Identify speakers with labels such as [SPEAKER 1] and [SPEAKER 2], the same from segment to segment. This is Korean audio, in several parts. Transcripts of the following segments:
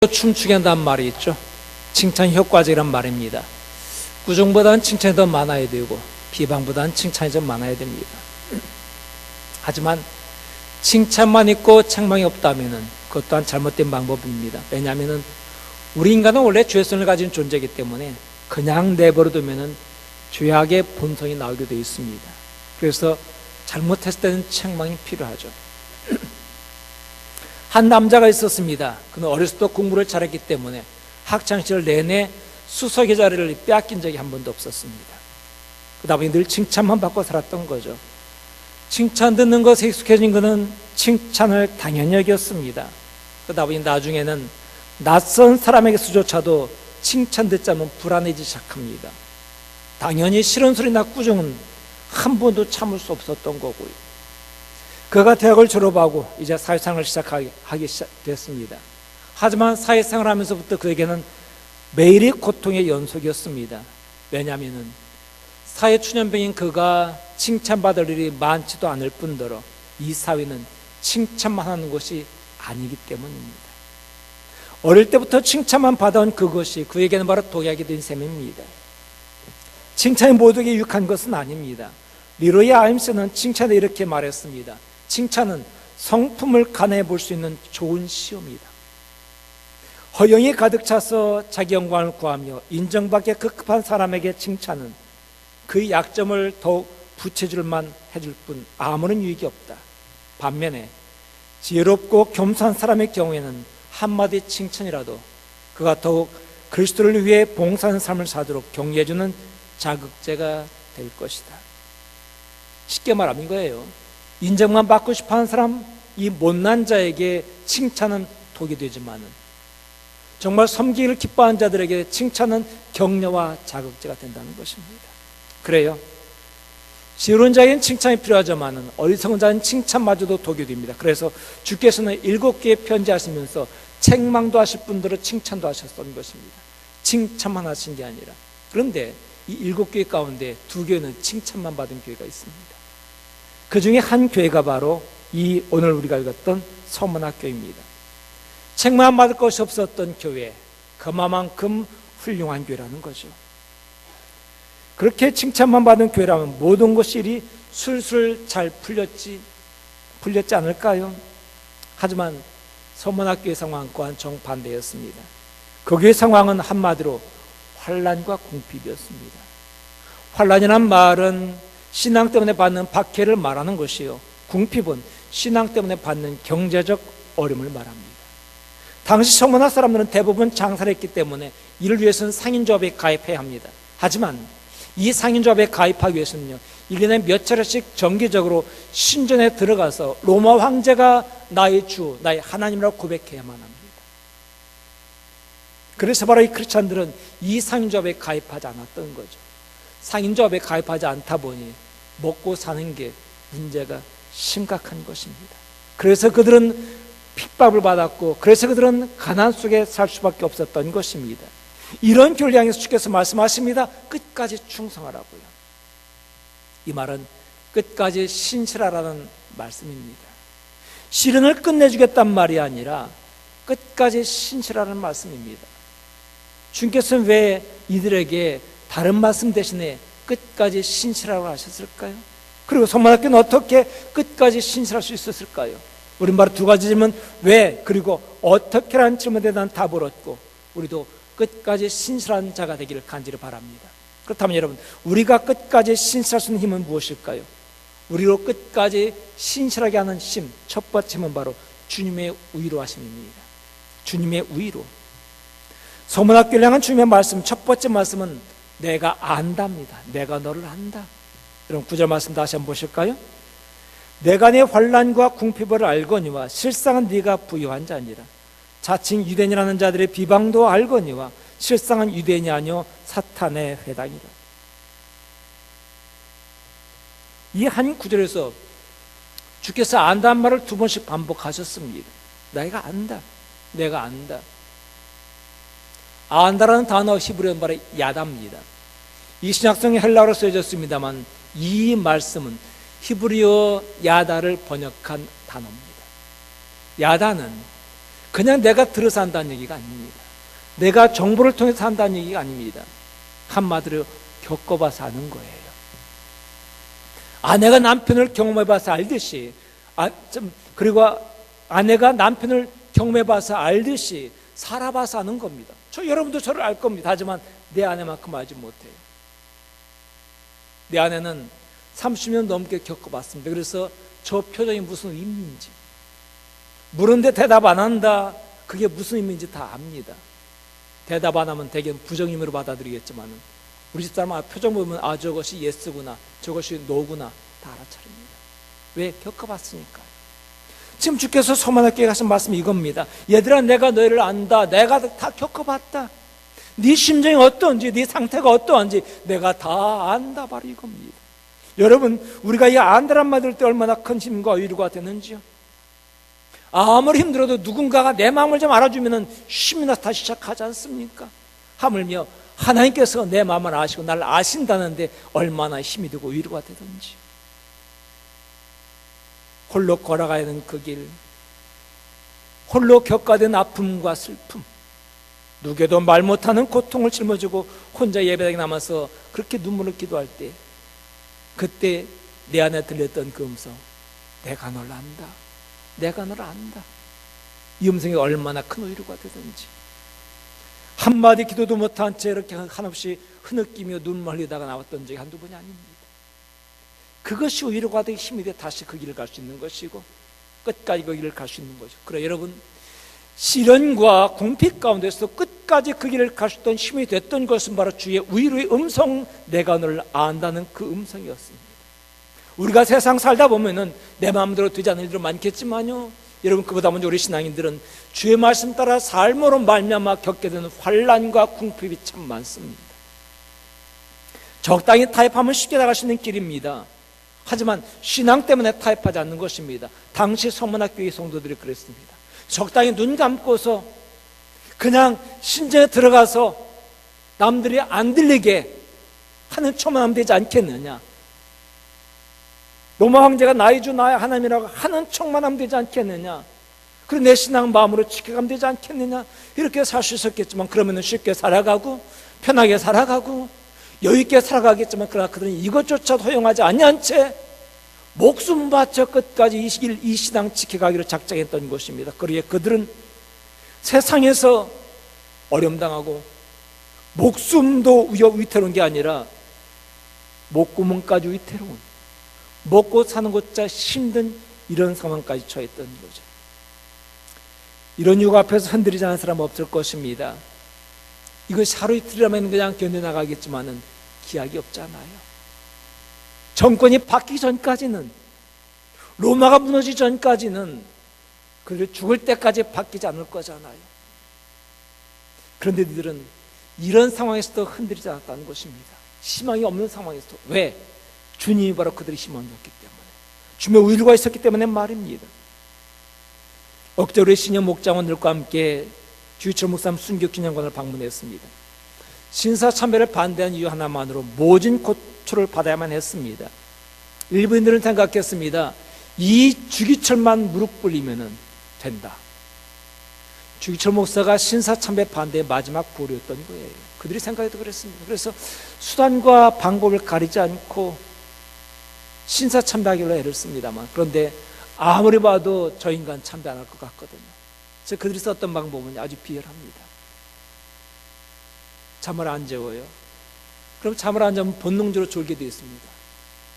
[SPEAKER 1] 춤추게 한다는 말이 있죠. 칭찬 효과적이란 말입니다. 꾸중보다는 칭찬이 더 많아야 되고 비방보다는 칭찬이 좀 많아야 됩니다. 하지만 칭찬만 있고 책망이 없다면 그것 또한 잘못된 방법입니다. 왜냐하면 우리 인간은 원래 죄성을 가진 존재이기 때문에 그냥 내버려두면 죄악의 본성이 나오게 되어 있습니다. 그래서 잘못했을 때는 책망이 필요하죠. 한 남자가 있었습니다. 그는 어렸을 때 공부를 잘했기 때문에 학창시절 내내 수석의 자리를 빼앗긴 적이 한 번도 없었습니다. 그러다 보니 늘 칭찬만 받고 살았던 거죠. 칭찬 듣는 것에 익숙해진 그는 칭찬을 당연히 여겼습니다. 그러다 보니 나중에는 낯선 사람에게서조차도 칭찬 듣자면 불안해지기 시작합니다. 당연히 싫은 소리나 꾸중은 한 번도 참을 수 없었던 거고요. 그가 대학을 졸업하고 이제 사회생활을 시작하기 됐습니다. 하지만 사회생활을 하면서부터 그에게는 매일이 고통의 연속이었습니다. 왜냐하면 사회초년병인 그가 칭찬받을 일이 많지도 않을 뿐더러 이 사회는 칭찬만 하는 것이 아니기 때문입니다. 어릴 때부터 칭찬만 받아온 그것이 그에게는 바로 독약이 된 셈입니다. 칭찬이 모두에게 유익한 것은 아닙니다. 리로이 아임스는 칭찬에 이렇게 말했습니다. 칭찬은 성품을 가늠해 볼 수 있는 좋은 시험이다. 허영이 가득 차서 자기 영광을 구하며 인정받기에 급급한 사람에게 칭찬은 그의 약점을 더욱 부채질만 해줄 뿐 아무런 유익이 없다. 반면에 지혜롭고 겸손한 사람의 경우에는 한마디 칭찬이라도 그가 더욱 그리스도를 위해 봉사하는 삶을 사도록 격려해주는 자극제가 될 것이다. 쉽게 말하면 이거예요. 인정만 받고 싶어하는 사람, 이 못난 자에게 칭찬은 독이 되지만은 정말 섬기기를 기뻐하는 자들에게 칭찬은 격려와 자극제가 된다는 것입니다. 그래요. 지혜로운 자에게는 칭찬이 필요하지만은 어리석은 자는 칭찬마저도 독이 됩니다. 그래서 주께서는 7개의 편지하시면서 책망도 하실 분들은 칭찬도 하셨던 것입니다. 칭찬만 하신 게 아니라. 그런데 이 7교회 가운데 2교회는 칭찬만 받은 교회가 있습니다. 그 중에 한 교회가 바로 이 오늘 우리가 읽었던 서문학교입니다. 책만 받을 것이 없었던 교회, 그만큼 훌륭한 교회라는 거죠. 그렇게 칭찬만 받은 교회라면 모든 것이 이리 술술 잘 풀렸지 않을까요? 하지만 서문학교의 상황 또한 정반대였습니다. 그 교회의 상황은 한마디로 환난과 궁핍이었습니다. 환난이란 말은 신앙 때문에 받는 박해를 말하는 것이요, 궁핍은 신앙 때문에 받는 경제적 어려움을 말합니다. 당시 서문학 사람들은 대부분 장사를 했기 때문에 이를 위해서는 상인조합에 가입해야 합니다. 하지만 이 상인조합에 가입하기 위해서는요, 1년에 몇 차례씩 정기적으로 신전에 들어가서 로마 황제가 나의 주, 나의 하나님이라고 고백해야만 합니다. 그래서 바로 이 크리스찬들은 이 상인조합에 가입하지 않았던 거죠. 상인조합에 가입하지 않다 보니 먹고 사는 게 문제가 심각한 것입니다. 그래서 그들은 핍박을 받았고, 그래서 그들은 가난 속에 살 수밖에 없었던 것입니다. 이런 교회를 향해서 주께서 말씀하십니다. 끝까지 충성하라고요. 이 말은 끝까지 신실하라는 말씀입니다. 시련을 끝내주겠단 말이 아니라 끝까지 신실하라는 말씀입니다. 주께서는 왜 이들에게 다른 말씀 대신에 끝까지 신실하라고 하셨을까요? 그리고 서문학교는 어떻게 끝까지 신실할 수 있었을까요? 우린 바로 2가지 질문, 왜 그리고 어떻게라는 질문에 대한 답을 얻고 우리도 끝까지 신실한 자가 되기를 간절히 바랍니다. 그렇다면 여러분, 우리가 끝까지 신실할 수 있는 힘은 무엇일까요? 우리로 끝까지 신실하게 하는 힘, 첫 번째는 바로 주님의 위로하심입니다. 주님의 위로. 서문학교를 향한 주님의 말씀, 첫 번째 말씀은 내가 안답니다. 내가 너를 안다. 여러분 9절 말씀 다시 한번 보실까요? 내가 네 환난과 궁핍을 알거니와 실상은 네가 부유한 자니라. 자칭 유대인이라는 자들의 비방도 알거니와 실상은 유대인이 아니요 사탄의 회당이라. 이 한 구절에서 주께서 안다는 말을 2번씩 반복하셨습니다. 내가 안다, 내가 안다. 안다라는 단어 히브리어는 바로 야다입니다. 이 신약성이 헬라어로 쓰여졌습니다만 이 말씀은 히브리어 야다를 번역한 단어입니다. 야다는 그냥 내가 들어서 한다는 얘기가 아닙니다. 내가 정보를 통해서 한다는 얘기가 아닙니다. 한마디로 겪어봐서 아는 거예요. 아내가 남편을 경험해봐서 알듯이, 그리고 아내가 남편을 경험해봐서 알듯이 살아봐서 아는 겁니다. 여러분도 저를 알 겁니다. 하지만 내 아내만큼 알지 못해요. 내 아내는 30년 넘게 겪어봤습니다. 그래서 저 표정이 무슨 의미인지, 물은데 대답 안 한다, 그게 무슨 의미인지 다 압니다. 대답 안 하면 대개는 부정의미로 받아들이겠지만 우리 집사람 표정 보면 저것이 예스구나, 저것이 노구나 다 알아차립니다. 왜? 겪어봤으니까. 지금 주께서 소만학교에 하신 말씀이 이겁니다. 얘들아, 내가 너희를 안다. 내가 다 겪어봤다. 네 심정이 어떤지, 네 상태가 어떠한지 내가 다 안다. 바로 이겁니다. 여러분, 우리가 이 안다란 말 들을 때 얼마나 큰 힘과 위로가 되는지요. 아무리 힘들어도 누군가가 내 마음을 좀 알아주면 힘이 나서 다시 시작하지 않습니까? 하물며 하나님께서 내 마음을 아시고 나를 아신다는데 얼마나 힘이 되고 위로가 되든지. 홀로 걸어가야 하는 그 길, 홀로 겪어야 된 아픔과 슬픔, 누구에도 말 못하는 고통을 짊어지고 혼자 예배당에 남아서 그렇게 눈물을 기도할 때, 그때 내 안에 들렸던 그 음성, 내가 널 안다, 내가 널 안다. 이 음성이 얼마나 큰 위로가 되든지. 한마디 기도도 못한 채 이렇게 한없이 흐느끼며 눈물 흘리다가 나왔던 적이 한두 번이 아닙니다. 그것이 위로가 되기 힘이 돼 다시 그 길을 갈 수 있는 것이고 끝까지 그 길을 갈 수 있는 거죠. 그래, 여러분, 시련과 궁핍 가운데서 끝까지 그 길을 갈 수 있던 힘이 됐던 것은 바로 주의 위로의 음성, 내가 너를 안다는 그 음성이었습니다. 우리가 세상 살다 보면은 내 마음대로 되지 않는 일도 많겠지만요, 여러분, 그보다 먼저 우리 신앙인들은 주의 말씀 따라 삶으로 말미암아 겪게 되는 환난과 궁핍이 참 많습니다. 적당히 타협하면 쉽게 나갈 수 있는 길입니다. 하지만 신앙 때문에 타협하지 않는 것입니다. 당시 서문학교의 성도들이 그랬습니다. 적당히 눈 감고서 그냥 신전에 들어가서 남들이 안 들리게 하는 척만 하면 되지 않겠느냐, 로마 황제가 나의 주 나의 하나님이라고 하는 척만 하면 되지 않겠느냐, 그리고 내 신앙 마음으로 지켜가면 되지 않겠느냐, 이렇게 살 수 있었겠지만, 그러면 쉽게 살아가고 편하게 살아가고 여유있게 살아가겠지만, 그러나 그들은 이것조차도 허용하지 아니한 채 목숨 바쳐 끝까지 이 신앙 지켜가기로 작정했던 것입니다. 그러기에 그들은 세상에서 어려움당하고 목숨도 위태로운 게 아니라 목구멍까지 위태로운, 먹고 사는 것자 힘든 이런 상황까지 처했던 거죠. 이런 유혹 앞에서 흔들리지 않은 사람 없을 것입니다. 이것이 하루 이틀이라면 그냥 견뎌나가겠지만은 기약이 없잖아요. 정권이 바뀌기 전까지는, 로마가 무너지기 전까지는 그들이 죽을 때까지 바뀌지 않을 거잖아요. 그런데 이들은 이런 상황에서도 흔들리지 않았다는 것입니다. 희망이 없는 상황에서도. 왜? 주님이 바로 그들의 희망이었기 때문에, 주님의 위로가 있었기 때문에 말입니다. 엊그제 우리 신영 목장원들과 함께 주희철 목사님 순교기념관을 방문했습니다. 신사참배를 반대한 이유 하나만으로 모진 고초를 받아야만 했습니다. 일본인들은 생각했습니다. 이 주기철만 무릎 꿇리면 된다. 주기철 목사가 신사참배 반대의 마지막 보루였던 거예요. 그들이 생각해도 그랬습니다. 그래서 수단과 방법을 가리지 않고 신사참배하기로 애를 씁니다만, 그런데 아무리 봐도 저 인간 참배 안 할 것 같거든요. 그래서 그들이 썼던 방법은 아주 비열합니다. 잠을 안 재워요. 그럼 잠을 안 자면 본능적으로 졸게 되어 있습니다.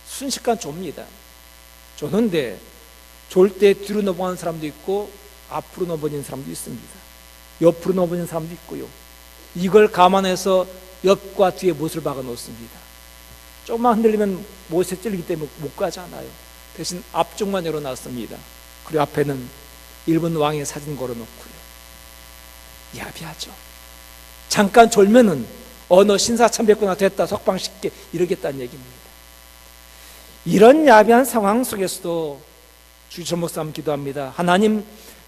[SPEAKER 1] 순식간 좁니다. 조는데 졸 때 뒤로 넘어가는 사람도 있고 앞으로 넘어지는 사람도 있습니다. 옆으로 넘어지는 사람도 있고요. 이걸 감안해서 옆과 뒤에 못을 박아 놓습니다. 조금만 흔들리면 못에 찔리기 때문에 못 가잖아요. 대신 앞쪽만 열어놨습니다. 그리고 앞에는 일본 왕의 사진 걸어놓고요. 야비하죠. 잠깐 졸면은 너 신사참배구나, 됐다, 석방시켜, 이러겠다는 얘기입니다. 이런 야비한 상황 속에서도 주희철 목사님 기도합니다. 하나님,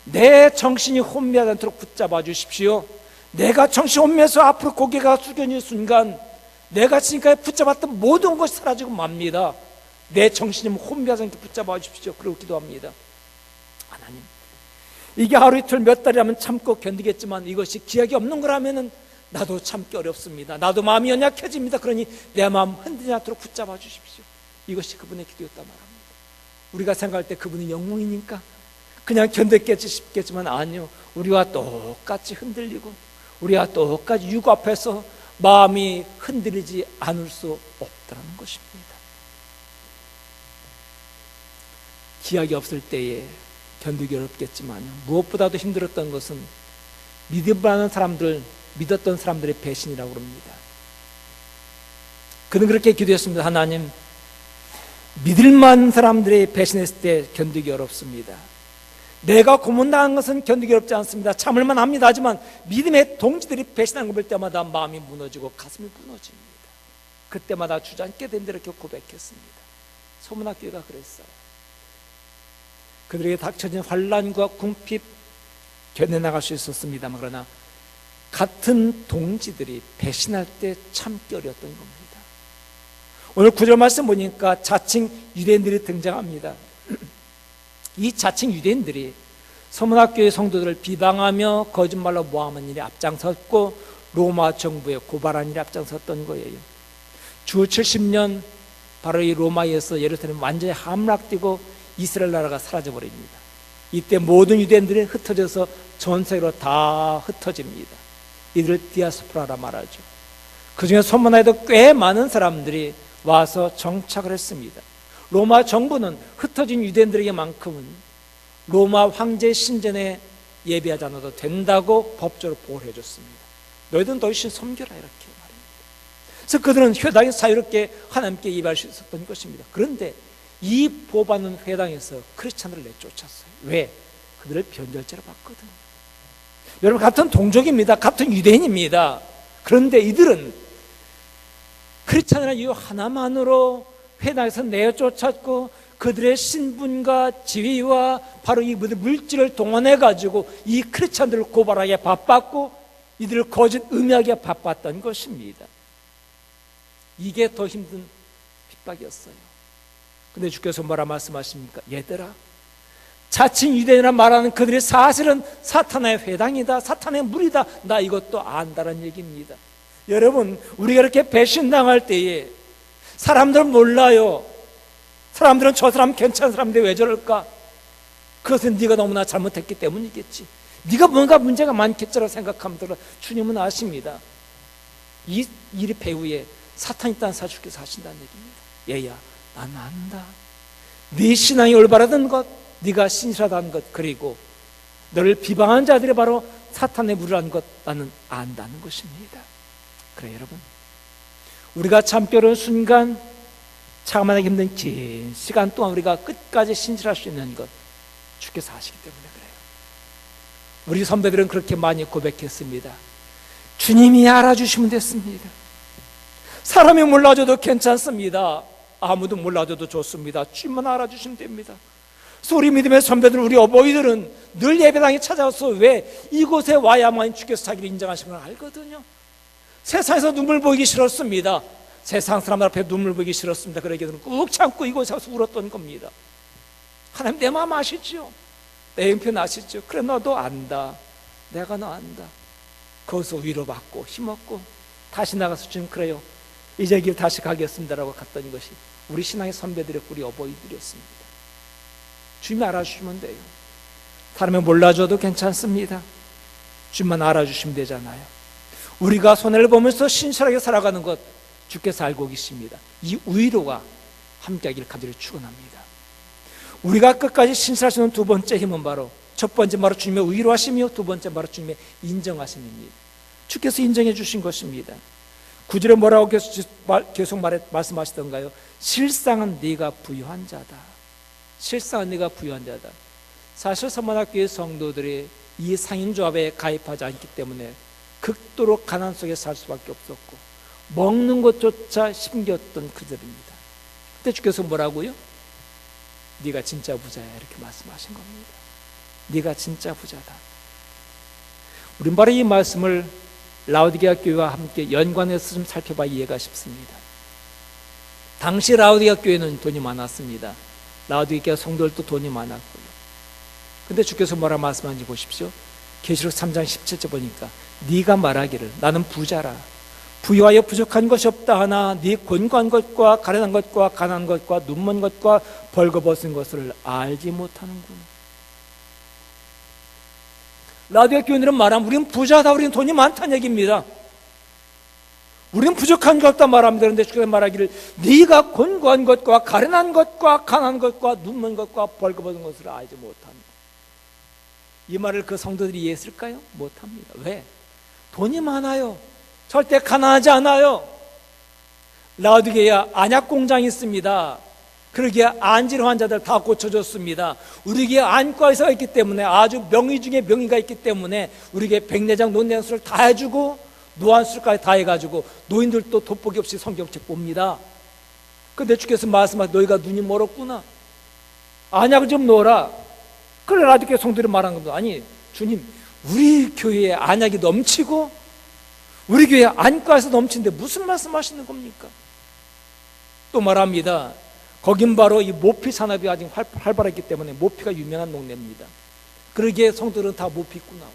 [SPEAKER 1] 내 정신이 혼미하지 않도록 붙잡아 주십시오. 내가 정신 혼미해서 앞으로 고개가 숙여진 순간 내가 지금까지 붙잡았던 모든 것이 사라지고 맙니다. 내 정신이 혼미하지 않게 붙잡아 주십시오. 그러고 기도합니다. 하나님, 이게 하루 이틀 몇 달이라면 참고 견디겠지만 이것이 기약이 없는 거라면 나도 참기 어렵습니다. 나도 마음이 연약해집니다. 그러니 내 마음 흔들리지 않도록 붙잡아 주십시오. 이것이 그분의 기도였단 말입니다. 우리가 생각할 때 그분이 영웅이니까 그냥 견뎠겠지 싶겠지만 아니요, 우리와 똑같이 흔들리고 우리와 똑같이 유고 앞에서 마음이 흔들리지 않을 수 없다는 것입니다. 기약이 없을 때에 견디기 어렵겠지만 무엇보다도 힘들었던 것은 믿음하는 사람들, 믿었던 사람들의 배신이라고 합니다. 그는 그렇게 기도했습니다. 하나님, 믿을만한 사람들의 배신했을 때 견디기 어렵습니다. 내가 고문당한 것은 견디기 어렵지 않습니다. 참을만 합니다. 하지만 믿음의 동지들이 배신한 걸 볼 때마다 마음이 무너지고 가슴이 무너집니다. 그때마다 주저앉게 된다 이렇게 고백했습니다. 소문학교가 그랬어요. 그들에게 닥쳐진 환난과 궁핍 견뎌나갈 수 있었습니다만 그러나 같은 동지들이 배신할 때 참기 어려웠던 겁니다. 오늘 9절 말씀 보니까 자칭 유대인들이 등장합니다. 이 자칭 유대인들이 서문학교의 성도들을 비방하며 거짓말로 모함한 일에 앞장섰고 로마 정부에 고발한 일에 앞장섰던 거예요. 주 70년 바로 이 로마에서 예루살렘 완전히 함락되고 이스라엘 나라가 사라져버립니다. 이때 모든 유대인들이 흩어져서 전 세계로 다 흩어집니다. 이들을 디아스포라라 말하죠. 그 중에 소문에도 꽤 많은 사람들이 와서 정착을 했습니다. 로마 정부는 흩어진 유대인들에게만큼은 로마 황제 신전에 예배하지 않아도 된다고 법적으로 보호를 해줬습니다. 너희들은 더 이상 섬겨라 이렇게 말입니다. 그래서 그들은 회당에 자유롭게 하나님께 예배할 수 있었던 것입니다. 그런데 이 보호받는 회당에서 크리스찬들을 내쫓았어요. 왜? 그들을 변절죄로 봤거든요. 여러분, 같은 동족입니다. 같은 유대인입니다. 그런데 이들은 크리스찬이라는 이유 하나만으로 회당에서 내쫓았고 그들의 신분과 지위와 바로 이 물질을 동원해 가지고 이 크리스찬들을 고발하게 바빴고 이들을 거짓 음해하게 바빴던 것입니다. 이게 더 힘든 핍박이었어요. 근데 주께서 뭐라 말씀하십니까? 얘들아, 자칭 유대인이라 말하는 그들이 사실은 사탄의 회당이다, 사탄의 무리다, 나 이것도 안다는 얘기입니다. 여러분, 우리가 이렇게 배신당할 때에 사람들은 몰라요. 사람들은 저 사람 괜찮은 사람인데 왜 저럴까? 그것은 네가 너무나 잘못했기 때문이겠지. 네가 뭔가 문제가 많겠지라고 생각하면 주님은 아십니다. 이 일이 배후에 사탄이 있다는 사실께서 하신다는 얘기입니다. 얘야, 난 안다. 네 신앙이 올바르던 것, 네가 신실하다는 것, 그리고 너를 비방한 자들이 바로 사탄의 무리라는 것 나는 안다는 것입니다. 그래 여러분, 우리가 참기 어려운 순간, 참아내기 힘든 긴 시간 동안 우리가 끝까지 신실할 수 있는 것 주께서 아시기 때문에 그래요. 우리 선배들은 그렇게 많이 고백했습니다. 주님이 알아주시면 됐습니다. 사람이 몰라줘도 괜찮습니다. 아무도 몰라줘도 좋습니다. 주님만 알아주시면 됩니다. 그래서 우리 믿음의 선배들, 우리 어버이들은 늘 예배당에 찾아와서 왜 이곳에 와야만 주께서 자기를 인정하시는 걸 알거든요. 세상에서 눈물 보이기 싫었습니다. 세상 사람들 앞에 눈물 보이기 싫었습니다. 그러기에는 꾹 참고 이곳에 와서 울었던 겁니다. 하나님 내 마음 아시죠? 내 형편 아시죠? 그래 너도 안다. 내가 너 안다. 거기서 위로받고 힘없고 다시 나가서 주님 그래요. 이제 길 다시 가겠습니다라고 갔던 것이 우리 신앙의 선배들의 우리 어버이들이었습니다. 주님이 알아주시면 돼요. 사람이 몰라줘도 괜찮습니다. 주님만 알아주시면 되잖아요. 우리가 손해를 보면서 신실하게 살아가는 것 주께서 알고 계십니다. 이 위로가 함께하기를 간절히 축원합니다. 우리가 끝까지 신실할 수 있는 두 번째 힘은 바로 첫 번째 바로 주님의 위로하심이요, 두 번째 바로 주님의 인정하심입니다. 주께서 인정해 주신 것입니다. 9절에 뭐라고 계속 말씀하시던가요? 실상은 네가 부유한 자다. 실상은 네가 부유한 자다. 사실 서문학교의 성도들이 이 상인조합에 가입하지 않기 때문에 극도로 가난 속에 살 수밖에 없었고 먹는 것조차 힘겼던 그들입니다. 그때 주께서 뭐라고요? 네가 진짜 부자야 이렇게 말씀하신 겁니다. 네가 진짜 부자다. 우린 바로 이 말씀을 라오디게아 교회와 함께 연관해서 좀 살펴봐 이해가 쉽습니다. 당시 라오디게아 교회는 돈이 많았습니다. 라오디게아 성도들도 돈이 많았고요. 근데 주께서 뭐라 말씀하는지 보십시오. 계시록 3장 17절 보니까 네가 말하기를 나는 부자라 부유하여 부족한 것이 없다 하나 네 곤고한 것과 가련한 것과 가난한 것과 눈먼 것과 벌거벗은 것을 알지 못하는구나. 라디오 교인들은 말하면 우리는 부자다, 우리는 돈이 많다는 얘기입니다. 우리는 부족한 것 없다 말합니다. 그런데 주께서 말하기를 네가 곤고한 것과 가련한 것과 가난한 것과 눈먼 것과 벌거벗은 것을 알지 못한다. 이 말을 그 성도들이 이해했을까요? 못합니다. 왜? 돈이 많아요. 절대 가난하지 않아요. 라오디게아 안약 공장이 있습니다. 그러기에 안질 환자들 다 고쳐줬습니다. 우리에게 안과의사가 있기 때문에 아주 명의 중에 명의가 있기 때문에 우리에게 백내장 논내장술을 다 해주고 노안술까지 다 해가지고 노인들도 돋보기 없이 성경책 봅니다. 근데 주께서 말씀하시고 너희가 눈이 멀었구나. 안약을 좀 놓으라. 그래 라오디게아 성도들이 말한 겁니다. 아니 주님, 우리 교회에 안약이 넘치고 우리 교회 안과에서 넘치는데 무슨 말씀하시는 겁니까? 또 말합니다. 거긴 바로 이 모피 산업이 아직 활발했기 때문에 모피가 유명한 동네입니다. 그러기에 성도들은 다 모피 입고 나와요.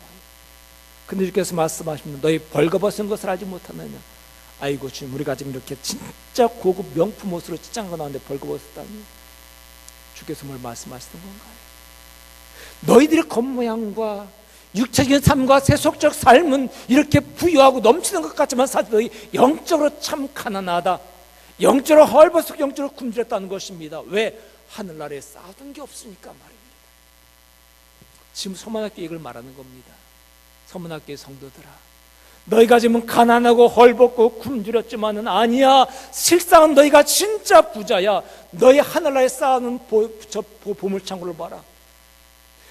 [SPEAKER 1] 근데 주께서 말씀하십니다. 너희 벌거벗은 것을 알지 못하느냐. 아이고 주님, 우리가 지금 이렇게 진짜 고급 명품 옷으로 찌장거 나왔는데 벌거벗었다니. 주께서 뭘 말씀하시는 건가요? 너희들의 겉모양과 육체적인 삶과 세속적 삶은 이렇게 부유하고 넘치는 것 같지만 사실 너희 영적으로 참 가난하다. 영적으로 헐벗고 영적으로 굶주렸다는 것입니다. 왜? 하늘나라에 쌓아둔 게 없으니까 말입니다. 지금 서문학교 이걸 말하는 겁니다. 서문학교의 성도들아, 너희가 지금 가난하고 헐벗고 굶주렸지만은 아니야. 실상은 너희가 진짜 부자야. 너희 하늘나라에 쌓아놓은 보물창고를 봐라.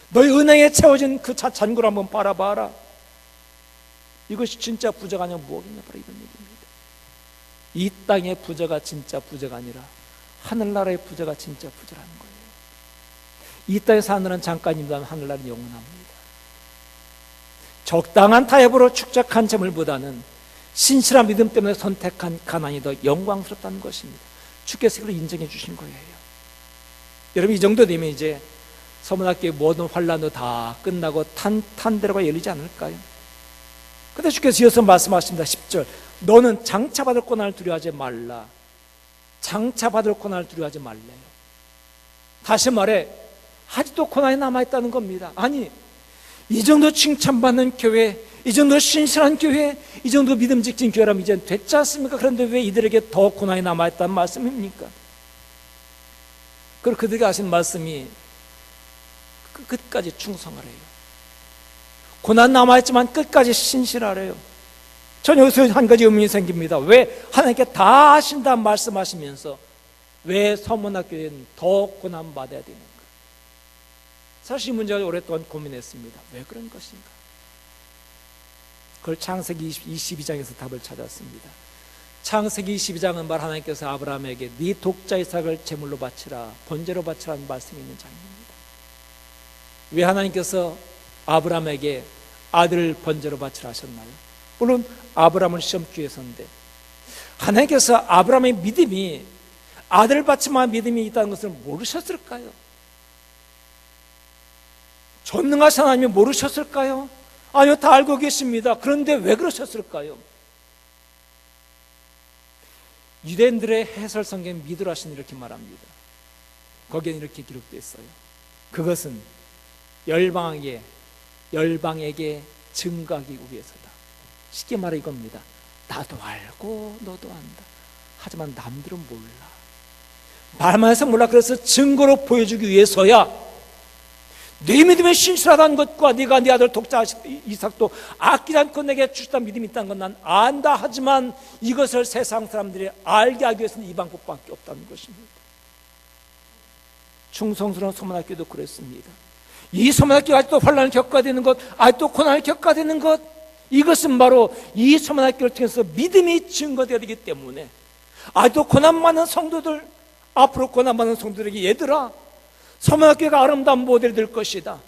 [SPEAKER 1] 너희 은행에 채워진 그 잔고를 한번 바라봐라. 이것이 진짜 부자가 아니라 무엇이냐, 바로 이런 얘기입니다. 이 땅의 부자가 진짜 부자가 아니라 하늘나라의 부자가 진짜 부자라는 거예요. 이 땅에서 하늘은 잠깐입니다. 하늘나라는 영원합니다. 적당한 타협으로 축적한 재물보다는 신실한 믿음 때문에 선택한 가난이 더 영광스럽다는 것입니다. 주께서 그걸 인정해 주신 거예요. 여러분, 이 정도 되면 이제 서문학교의 모든 환란도 다 끝나고 탄대로가 열리지 않을까요? 근데 주께서 이어서 말씀하십니다. 10절 너는 장차받을 고난을 두려워하지 말라. 장차받을 고난을 두려워하지 말래요. 다시 말해 아직도 고난이 남아있다는 겁니다. 아니, 이 정도 칭찬받는 교회, 이 정도 신실한 교회, 이 정도 믿음직진 교회라면 이제 됐지 않습니까? 그런데 왜 이들에게 더 고난이 남아있다는 말씀입니까? 그리고 그들이 하신 말씀이 끝까지 충성하래요. 고난 남아있지만 끝까지 신실하래요. 전 여기서 한 가지 의문이 생깁니다. 왜 하나님께 다 하신다 말씀하시면서 왜 서문학교에는 더 고난받아야 되는가? 사실 이 문제를 오랫동안 고민했습니다. 왜 그런 것인가? 그걸 창세기 22장에서 답을 찾았습니다. 창세기 22장은 말 하나님께서 아브라함에게 네 독자 이삭을 제물로 바치라, 번제로 바치라는 말씀이 있는 장입니다. 왜 하나님께서 아브라함에게 아들을 번제로 바치라 하셨나요? 물론 아브라함을 시험기 위해서인데 하나님께서 아브라함의 믿음이 아들을 바치만 믿음이 있다는 것을 모르셨을까요? 전능하신 하나님이 모르셨을까요? 아니요, 다 알고 계십니다. 그런데 왜 그러셨을까요? 유대인들의 해설 성경 미드라시는 이렇게 말합니다. 거기에는 이렇게 기록되어 있어요. 그것은 열방에게 증거하기 위해서다. 쉽게 말해 이겁니다. 나도 알고 너도 안다. 하지만 남들은 몰라. 말만 해서 몰라. 그래서 증거로 보여주기 위해서야. 네 믿음이 신실하다는 것과 네가 네 아들 독자 이삭도 아끼지 않고 내게 주셨다는 믿음이 있다는 건 난 안다. 하지만 이것을 세상 사람들이 알게 하기 위해서는 이 방법밖에 없다는 것입니다. 충성스러운 서문학교도 그랬습니다. 이 서문학교가 아직도 환난을 겪어야 되는 것, 아직도 고난을 겪어야 되는 것, 이것은 바로 이 서문학교를 통해서 믿음이 증거되어야 되기 때문에 아직도 고난 많은 성도들, 앞으로 고난 많은 성도들에게 얘들아, 서문학교가 아름다운 모델이 될 것이다.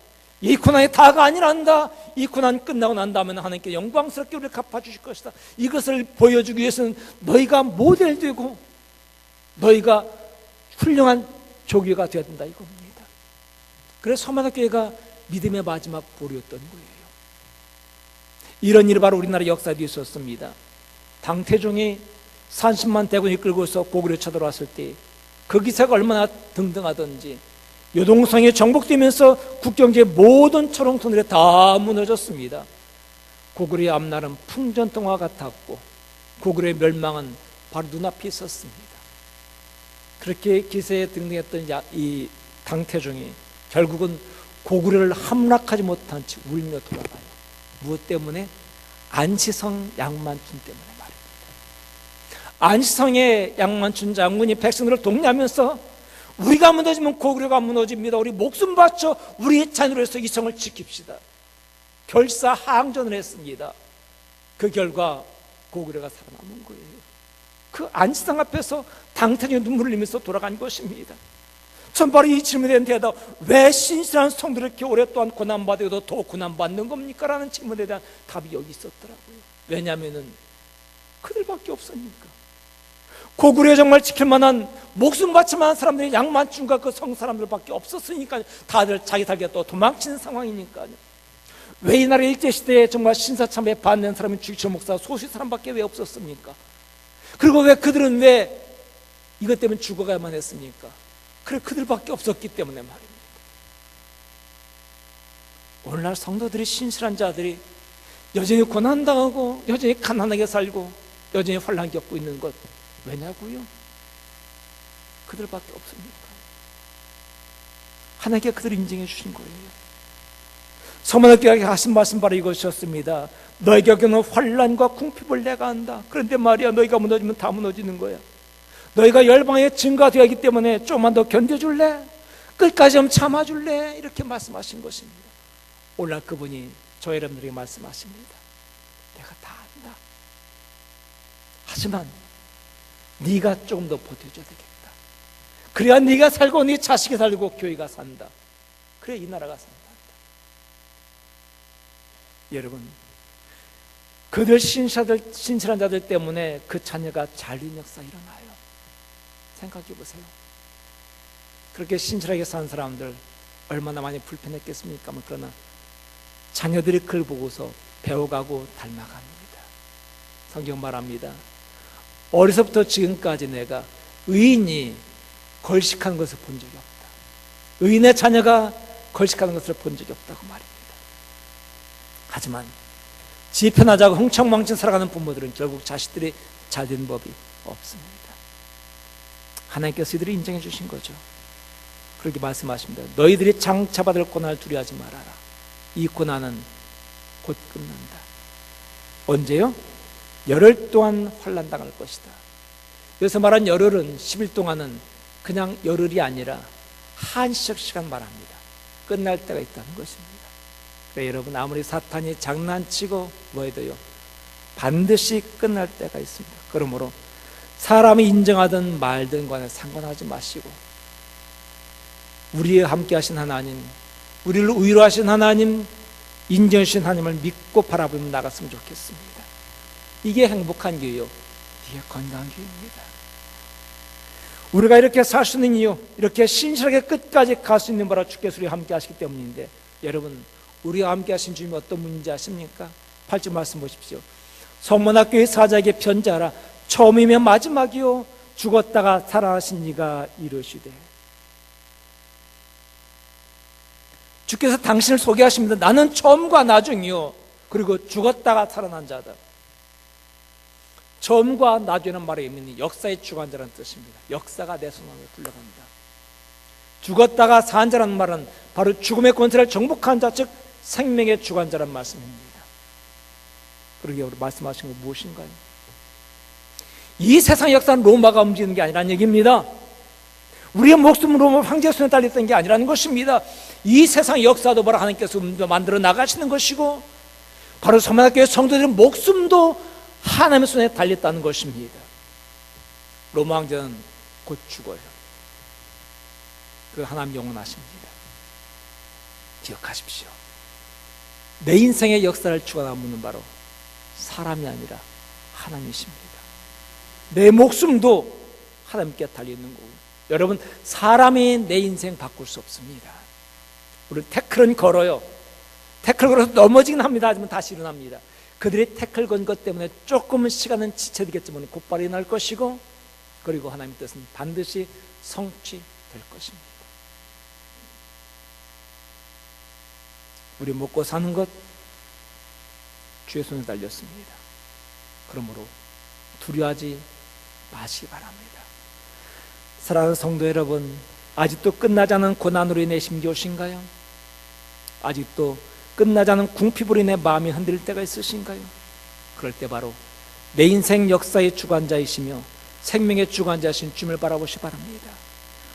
[SPEAKER 1] 이 고난이 다가 아니란다. 이 고난 끝나고 난 다음에 하나님께 영광스럽게 우리를 갚아주실 것이다. 이것을 보여주기 위해서는 너희가 모델되고 너희가 훌륭한 조교가 되어야 된다 이겁니다. 그래서 서문학교가 믿음의 마지막 보루였던 거예요. 이런 일이 바로 우리나라 역사에도 있었습니다. 당태종이 30만 대군이 끌고서 고구려 쳐들어왔을 때 그 기사가 얼마나 등등하던지 요동성이 정복되면서 국경지의 모든 초롱터널이 다 무너졌습니다. 고구려의 앞날은 풍전등화 같았고 고구려의 멸망은 바로 눈앞에 있었습니다. 그렇게 기세에 등등했던 이 당태종이 결국은 고구려를 함락하지 못한 채 울며 돌아가요. 무엇 때문에? 안시성 양만춘 때문에 말입니다. 안시성의 양만춘 장군이 백성들을 독려하면서 우리가 무너지면 고구려가 무너집니다. 우리 목숨 바쳐 우리의 자녀로 해서 이 성을 지킵시다. 결사항전을 했습니다. 그 결과 고구려가 살아남은 거예요. 그 안시성 앞에서 당태종이 눈물을 흘리면서 돌아간 것입니다. 전 바로 이 질문에 대한 대답, 왜 신실한 성도를 이렇게 오랫동안 고난받아도 더 고난받는 겁니까? 라는 질문에 대한 답이 여기 있었더라고요. 왜냐하면 그들밖에 없으니까. 고구려에 정말 지킬 만한 목숨 바칠 만한 사람들이 양만춘과 그 성 사람들밖에 없었으니까 다들 자기 살기가 또 도망치는 상황이니까요. 왜 이 나라 일제시대에 정말 신사참배에 반대한 사람이 주기철 목사 소수 사람밖에 왜 없었습니까? 그리고 왜 그들은 왜 이것 때문에 죽어가야만 했습니까? 그래, 그들밖에 없었기 때문에 말입니다. 오늘날 성도들이, 신실한 자들이 여전히 고난당하고 여전히 가난하게 살고 여전히 환난 겪고 있는 것 왜냐고요? 그들밖에 없습니까? 하나님께 그들을 인정해 주신 거예요. 서문학교에 하신 말씀 바로 이것이었습니다. 너에게 겪는 환난과 궁핍을 내가 안다. 그런데 말이야, 너희가 무너지면 다 무너지는 거야. 너희가 열방에 증가되었기 때문에 조금만 더 견뎌줄래? 끝까지 좀 참아줄래? 이렇게 말씀하신 것입니다. 오늘날 그분이 저 여러분들에게 말씀하십니다. 내가 다 안다. 하지만 네가 조금 더 버텨줘야 되겠다. 그래야 네가 살고 네 자식이 살고 교회가 산다. 그래 이 나라가 산다. 여러분, 그들 신실한 자들 때문에 그 자녀가 잘린 역사 일어나요. 생각해 보세요. 그렇게 신실하게 산 사람들 얼마나 많이 불편했겠습니까? 그러나 자녀들이 그걸 보고서 배워가고 닮아갑니다. 성경 말합니다. 어려서부터 지금까지 내가 의인이 걸식하는 것을 본 적이 없다. 의인의 자녀가 걸식하는 것을 본 적이 없다고 말입니다. 하지만 지 편하자고 흥청망청 살아가는 부모들은 결국 자식들이 잘된 법이 없습니다. 하나님께서 이들을 인정해 주신 거죠. 그렇게 말씀하십니다. 너희들이 장차받을 고난을 두려워하지 말아라. 이 고난은 곧 끝난다. 언제요? 열흘 동안 환난당할 것이다. 여기서 말한 열흘은 10일 동안은 그냥 열흘이 아니라 한시적 시간 말합니다. 끝날 때가 있다는 것입니다. 그래, 여러분, 아무리 사탄이 장난치고 뭐해도요, 반드시 끝날 때가 있습니다. 그러므로 사람이 인정하든 말든 간에 상관하지 마시고 우리와 함께 하신 하나님, 우리를 위로하신 하나님, 인정해 주신 하나님을 믿고 바라보며 나갔으면 좋겠습니다. 이게 행복한 교회요, 이게 건강한 교회입니다. 우리가 이렇게 살 수 있는 이유, 이렇게 신실하게 끝까지 갈 수 있는 바로 주께서 우리와 함께 하시기 때문인데, 여러분, 우리와 함께 하신 주님이 어떤 분인지 아십니까? 8절 말씀 보십시오. 성문학교의 사자에게 편지하라. 처음이면 마지막이요, 죽었다가 살아나신 이가 이르시되. 주께서 당신을 소개하십니다. 나는 처음과 나중이요, 그리고 죽었다가 살아난 자다. 처음과 나중에는 말의 의미는 역사의 주관자라는 뜻입니다. 역사가 내 손안에 불려간다. 죽었다가 산 자라는 말은 바로 죽음의 권세를 정복한 자, 즉 생명의 주관자라는 말씀입니다. 그러게 말씀하신 건 무엇인가요? 이 세상 역사는 로마가 움직이는 게 아니라는 얘기입니다. 우리의 목숨은 로마 황제 손에 달렸던 게 아니라는 것입니다. 이 세상 역사도 바로 하나님께서 만들어 나가시는 것이고, 바로 서문학교의 성도들의 목숨도 하나님의 손에 달렸다는 것입니다. 로마 황제는 곧 죽어요. 그 하나님 영원하십니다. 기억하십시오. 내 인생의 역사를 주관하는 바로 사람이 아니라 하나님이십니다. 내 목숨도 하나님께 달려있는 거고, 여러분, 사람이 내 인생 바꿀 수 없습니다. 우리 태클은 걸어요. 태클 걸어서 넘어지긴 합니다. 하지만 다시 일어납니다. 그들이 태클 건 것 때문에 조금은 시간은 지체되겠지만 곧바로 일어날 것이고, 그리고 하나님의 뜻은 반드시 성취될 것입니다. 우리 먹고 사는 것 주의 손에 달렸습니다. 그러므로 두려워하지 마시기 바랍니다. 사랑하는 성도 여러분, 아직도 끝나지 않은 고난으로 인해 힘겨우신가요? 아직도 끝나지 않은 궁핍으로 인해 마음이 흔들릴 때가 있으신가요? 그럴 때 바로 내 인생 역사의 주관자이시며 생명의 주관자이신 주님을 바라보시기 바랍니다.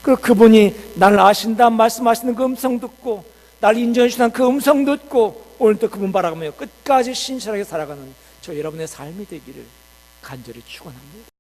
[SPEAKER 1] 그리고 그분이 나를 아신다 말씀하시는 그 음성 듣고, 나를 인정해 주시는 그 음성 듣고 오늘도 그분 바라보며 끝까지 신실하게 살아가는 저 여러분의 삶이 되기를 간절히 축원합니다.